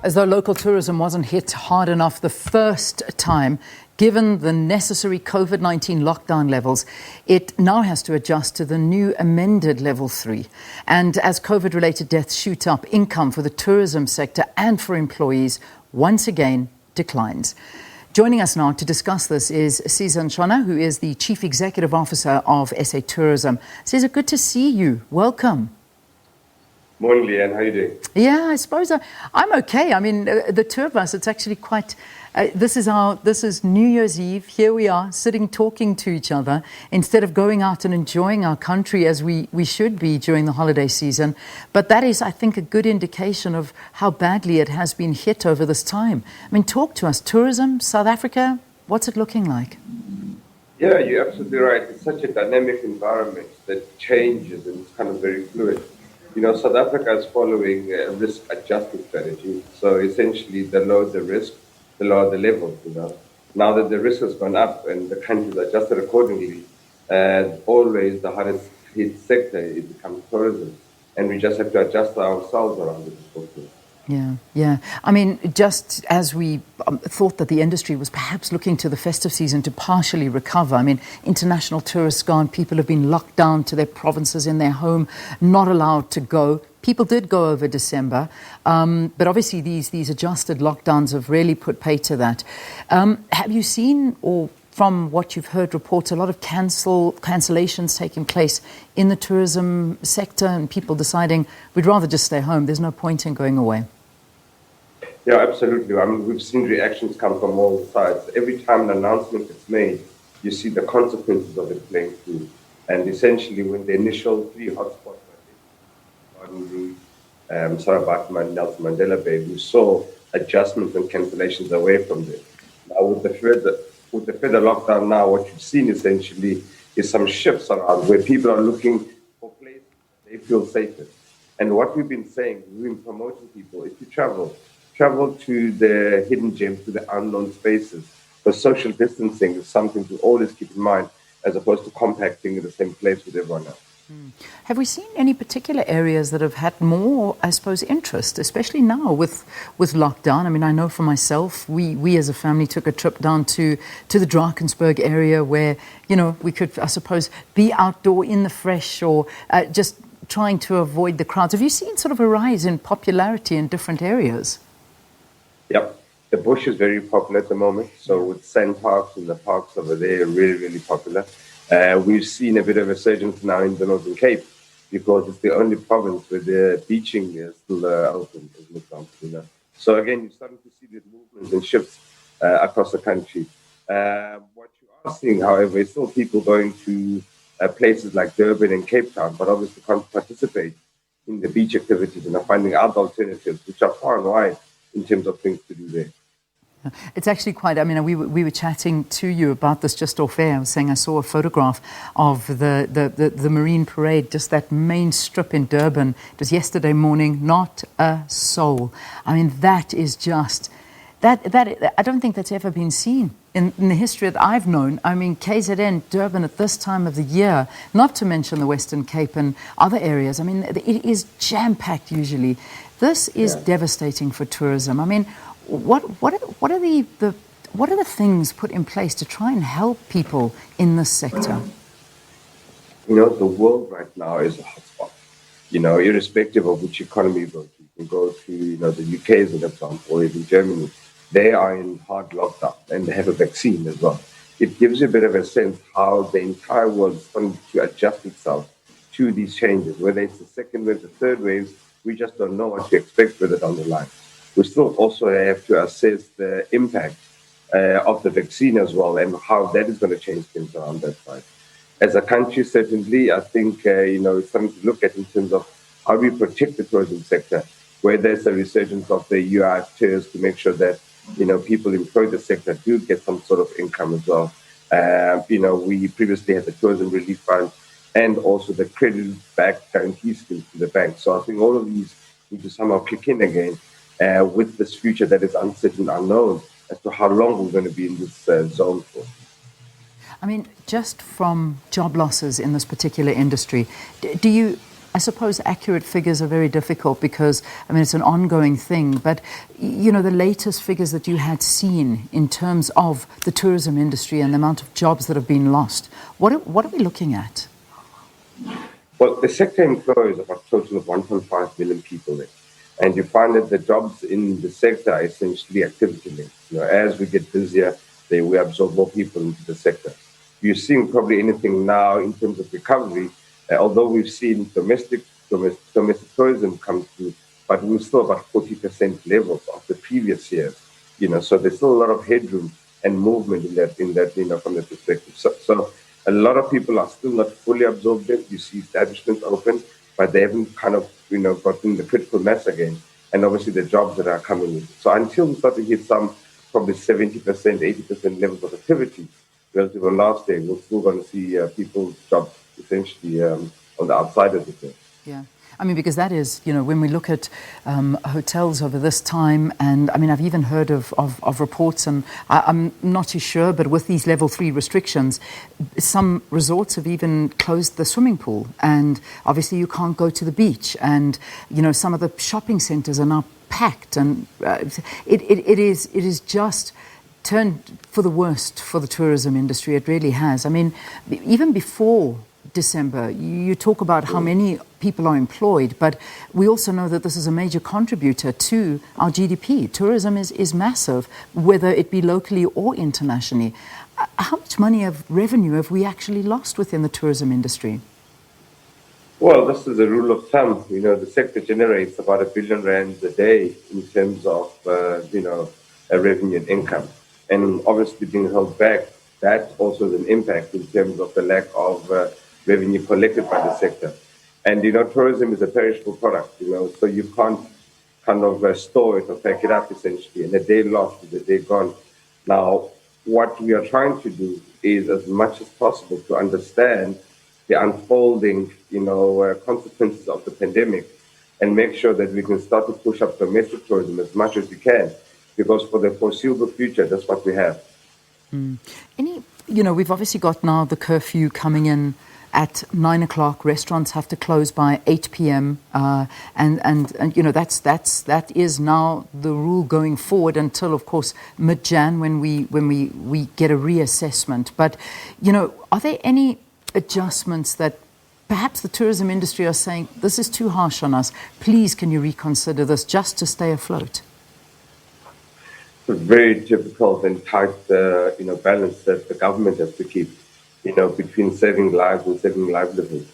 As though local tourism wasn't hit hard enough the first time, given the necessary COVID-19 lockdown levels, it now has to adjust to the new amended Level 3. And as COVID-related deaths shoot up, income for the tourism sector and for employees once again declines. Joining us now to discuss this is Sisa Ntshona, who is the Chief Executive Officer of SA Tourism. Sisa, good to see you. Welcome. Morning, Leanne. How are you doing? Yeah, I suppose I'm okay. I mean, the two of us, it's actually quite... This is New Year's Eve. Here we are, sitting, talking to each other, instead of going out and enjoying our country as we should be during the holiday season. But that is, I think, a good indication of how badly it has been hit over this time. I mean, talk to us. Tourism, South Africa, what's it looking like? Yeah, you're absolutely right. It's such a dynamic environment that changes and it's kind of very fluid. You know, South Africa is following a risk-adjusted strategy. So essentially, the lower the risk, the lower the level, you know. Now that the risk has gone up and the country's adjusted accordingly, always the hardest hit sector is becoming tourism. And we just have to adjust ourselves around it. Yeah. I mean, just as we thought that the industry was perhaps looking to the festive season to partially recover. I mean, international tourists gone, people have been locked down to their provinces in their home, not allowed to go. People did go over December, but obviously these adjusted lockdowns have really put pay to that. Have you seen, or from what you've heard reports, a lot of cancellations taking place in the tourism sector and people deciding we'd rather just stay home, there's no point in going away? Yeah, absolutely. I mean, we've seen reactions come from all sides. Every time an announcement is made, you see the consequences of it playing through. And essentially, when the initial 3 hotspots were on the Sarabatma and Nelson Mandela Bay, we saw adjustments and cancellations away from there. Now, with the further lockdown now, what you've seen essentially is some shifts around where people are looking for places they feel safest. And what we've been saying, we've been promoting people, if you travel to the hidden gems, to the unknown spaces. But social distancing is something to always keep in mind, as opposed to compacting in the same place with everyone else. Have we seen any particular areas that have had more, I suppose, interest, especially now with lockdown? I mean, I know for myself, we as a family took a trip down to the Drakensberg area where, you know, we could, I suppose, be outdoor in the fresh or just trying to avoid the crowds. Have you seen sort of a rise in popularity in different areas? Yep. The bush is very popular at the moment. So with sand parks and the parks over there are really, really popular. We've seen a bit of a resurgence now in the Northern Cape because it's the only province where the beaching is still open, as an example. You know? So again, you're starting to see these movements and shifts across the country. What you are seeing, however, is still people going to places like Durban and Cape Town, but obviously can't participate in the beach activities and are finding other alternatives, which are far and wide in terms of things to do there. It's actually quite, I mean, we were chatting to you about this just off air. I was saying I saw a photograph of the Marine Parade, just that main strip in Durban. It was yesterday morning, not a soul. I mean, that is just, that I don't think that's ever been seen in the history that I've known. I mean, KZN, Durban at this time of the year, not to mention the Western Cape and other areas. I mean, it is jam-packed usually. This is devastating for tourism. I mean, what are the things put in place to try and help people in this sector? You know, the world right now is a hotspot. You know, irrespective of which economy you go to. You can go to, you know, the UK as an example, or even Germany. They are in hard lockdown and they have a vaccine as well. It gives you a bit of a sense how the entire world is starting to adjust itself to these changes. Whether it's the second wave, the third wave, we just don't know what to expect with it down the line. We still also have to assess the impact of the vaccine as well and how that is going to change things around that side. As a country, certainly, I think, you know, it's something to look at in terms of how we protect the tourism sector, where there's a resurgence of the UI tours to make sure that, you know, people employed the sector do get some sort of income as well. You know, we previously had the Tourism Relief Fund and also the credit-backed guarantee schemes to the bank. So I think all of these need to somehow kick in again with this future that is uncertain, unknown as to how long we're going to be in this zone for. I mean, just from job losses in this particular industry, do you I suppose accurate figures are very difficult because, I mean, it's an ongoing thing. But, you know, the latest figures that you had seen in terms of the tourism industry and the amount of jobs that have been lost, what are we looking at? Well, the sector employs about a total of 1.5 million people there. And you find that the jobs in the sector are essentially activity linked. You know, as we get busier, we absorb more people into the sector. You're seeing probably anything now in terms of recovery, although we've seen domestic tourism come through, but we're still about 40% levels of the previous years. You know, so there's still a lot of headroom and movement in that, you know, from that perspective. So a lot of people are still not fully absorbed in. You see establishments open, but they haven't kind of, you know, gotten the critical mass again. And obviously the jobs that are coming in. So until we start to hit some probably 70%, 80% levels of activity relative to last year, we're still going to see people's jobs essentially on the outside of the thing. Yeah. I mean, because that is, you know, when we look at hotels over this time, and I mean, I've even heard of reports, and I'm not too sure, but with these level 3 restrictions, some resorts have even closed the swimming pool, and obviously you can't go to the beach, and, you know, some of the shopping centres are now packed, and it is just turned for the worst for the tourism industry. It really has. I mean, even before December, you talk about how many people are employed, but we also know that this is a major contributor to our GDP. Tourism is massive, whether it be locally or internationally. How much money of revenue have we actually lost within the tourism industry? Well, this is a rule of thumb. You know, the sector generates about R1 billion a day in terms of, you know, a revenue and income. And obviously being held back, that also has an impact in terms of the lack of revenue collected by the sector. And, you know, tourism is a perishable product, you know, so you can't kind of store it or pack it up essentially. And a day lost is a day gone. Now, what we are trying to do is as much as possible to understand the unfolding, you know, consequences of the pandemic and make sure that we can start to push up domestic tourism as much as we can, because for the foreseeable future, that's what we have. You know, we've obviously got now the curfew coming in at 9 o'clock. Restaurants have to close by 8 p.m. And you know, that is now the rule going forward until, of course, mid-Jan when we get a reassessment. But, you know, are there any adjustments that perhaps the tourism industry are saying, this is too harsh on us, please can you reconsider this just to stay afloat? It's a very difficult and tight, you know, balance that the government has to keep, you know, between saving lives and saving livelihoods.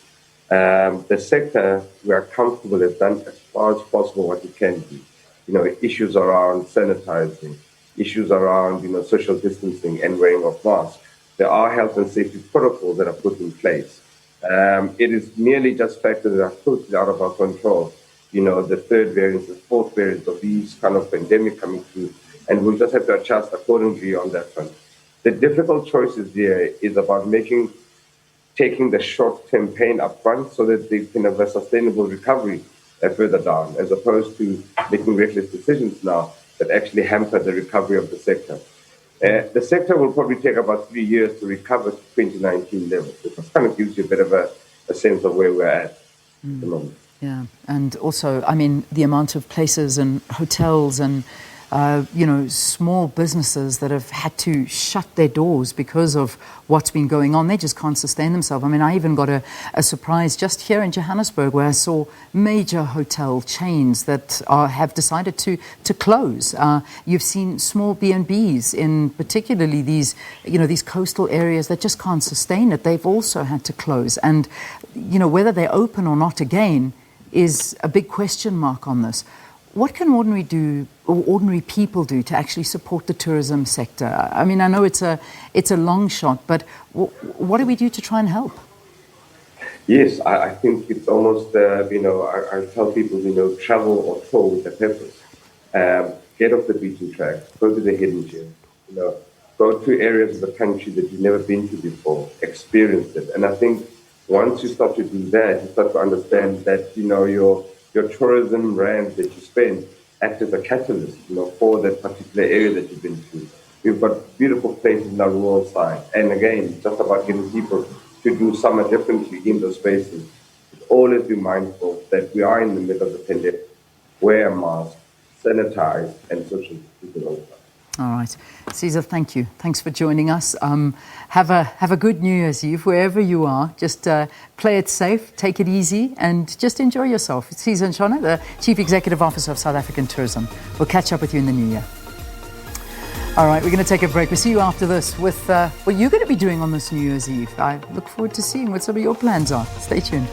The sector, we are comfortable, has done as far as possible what it can do. You know, issues around sanitizing, issues around, you know, social distancing and wearing of masks. There are health and safety protocols that are put in place. It is merely just factors that are totally out of our control. You know, the third variant, the fourth variant of these kind of pandemic coming through, and we'll just have to adjust accordingly on that front. The difficult choices there is about taking the short-term pain up front so that they can have a sustainable recovery further down, as opposed to making reckless decisions now that actually hamper the recovery of the sector. The sector will probably take about 3 years to recover to 2019 levels. It kind of gives you a bit of a sense of where we're at the moment. Yeah, and also, I mean, the amount of places and hotels and you know, small businesses that have had to shut their doors because of what's been going on. They just can't sustain themselves. I mean, I even got a surprise just here in Johannesburg where I saw major hotel chains that have decided to close. You've seen small B&Bs in particularly these, you know, these coastal areas that just can't sustain it. They've also had to close. And, you know, whether they open or not again is a big question mark on this. What can ordinary people do to actually support the tourism sector? I mean, I know it's a long shot, but what do we do to try and help? Yes, I think it's almost, you know, I tell people, you know, travel or tour with a purpose. Get off the beaten track, go to the hidden gems, you know, go to areas of the country that you've never been to before, experience it. And I think once you start to do that, you start to understand that, you know, your tourism rands that you spend act as a catalyst, you know, for that particular area that you've been to. We've got beautiful places in our rural side. And again, it's just about getting people to do summer differently in those spaces. always be mindful that we are in the middle of the pandemic. Wear a mask, sanitize, and social distance all the time. All right. Sisa, thank you. Thanks for joining us. Have a good New Year's Eve wherever you are. Just play it safe, take it easy, and just enjoy yourself. It's Sisa Ntshona, the Chief Executive Officer of South African Tourism. We'll catch up with you in the new year. All right, we're going to take a break. We'll see you after this with what you're going to be doing on this New Year's Eve. I look forward to seeing what some of your plans are. Stay tuned.